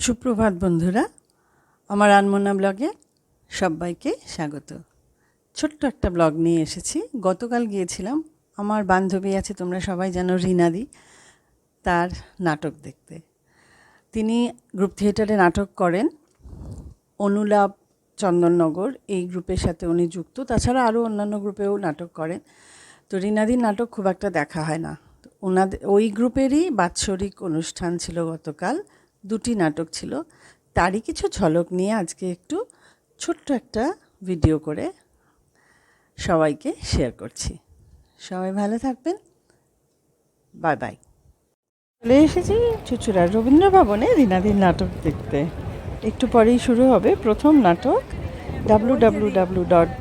সুপ্রভাত বন্ধুরা, আমার আনমনা ব্লগে সবাইকে স্বাগত। ছোট্ট একটা ব্লগ নিয়ে এসেছি। গতকাল গিয়েছিলাম, আমার বান্ধবী আছে, তোমরা সবাই জানো, রীনাদি, তার নাটক দেখতে। তিনি গ্রুপ থিয়েটারে নাটক করেন, অনুলাভ চন্দননগর এই গ্রুপের সাথে উনি যুক্ত। তাছাড়া আরও অন্যান্য গ্রুপেও নাটক করেন। তো রীনাদির নাটক খুব একটা দেখা হয় না। ওনাদের ওই গ্রুপেরই বাৎসরিক অনুষ্ঠান ছিল গতকাল, 2টি নাটক ছিল। তারই কিছু ঝলক নিয়ে আজকে একটু ছোট্ট একটা ভিডিও করে সবাইকে শেয়ার করছি। সবাই ভালো থাকবেন, বাই বাই। চলে এসেছি চুঁচুড়ার রবীন্দ্র ভবনে রীনাদির নাটক দেখতে। একটু পরেই শুরু হবে প্রথম নাটক, www.jom.com।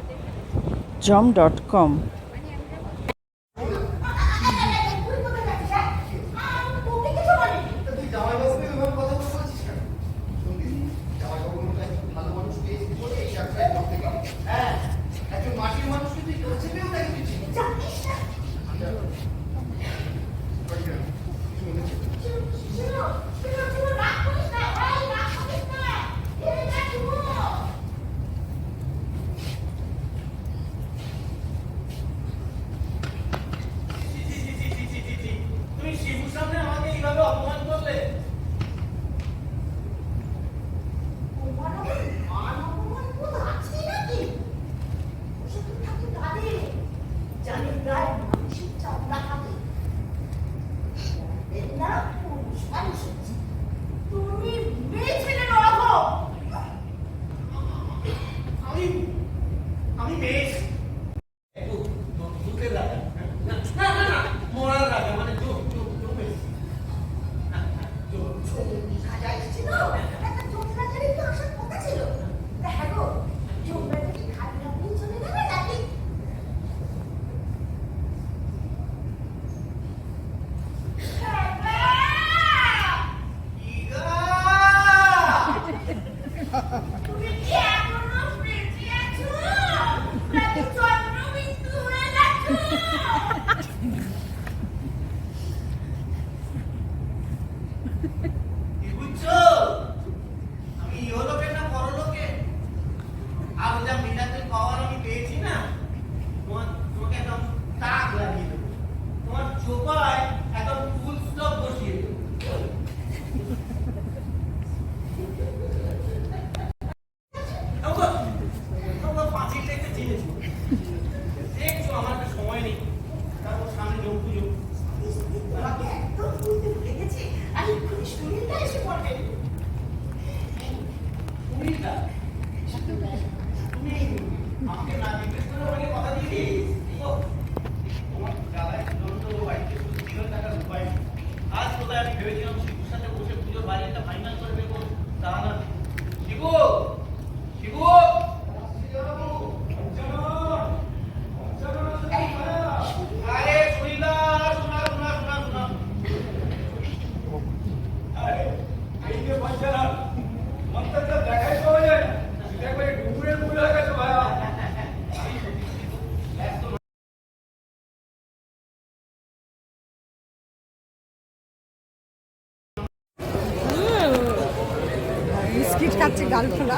বিস্কিট খাচ্ছে গাল ফোলা।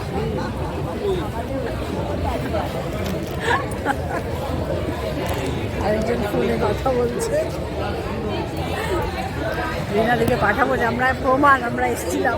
আরেকজন ফোনে কথা বলছে। রীনাদিকে পাঠাবো যে আমরা প্রমাণ, আমরা এসেছিলাম।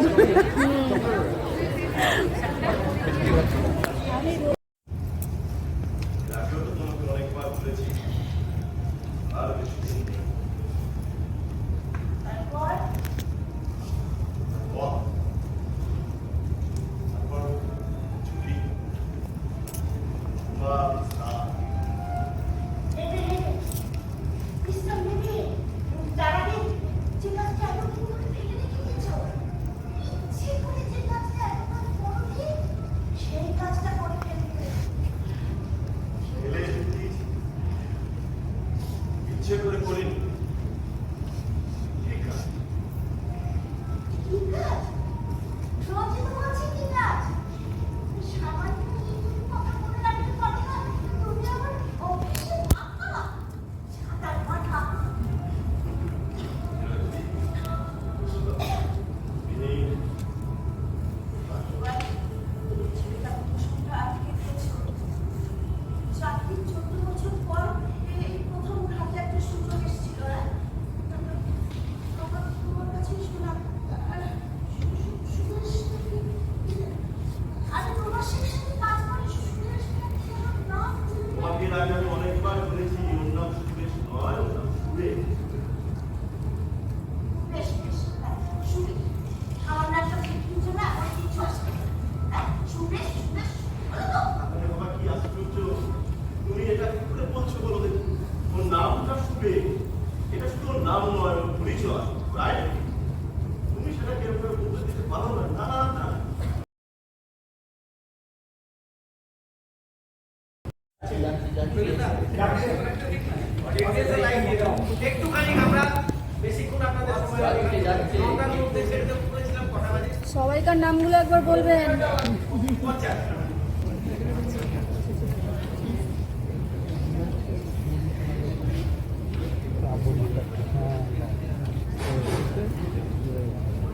সবাইকার নামগুলো একবার বলবেন।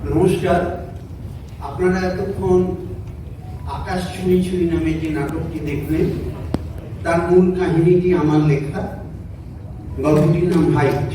নমস্কার। আপনারা এতক্ষণ আকাশ ছুঁই ছুঁই নামে যে নাটকটি দেখলেন তার মূল কাহিনীটি আমার লেখা। গল্পটির নাম হাইট।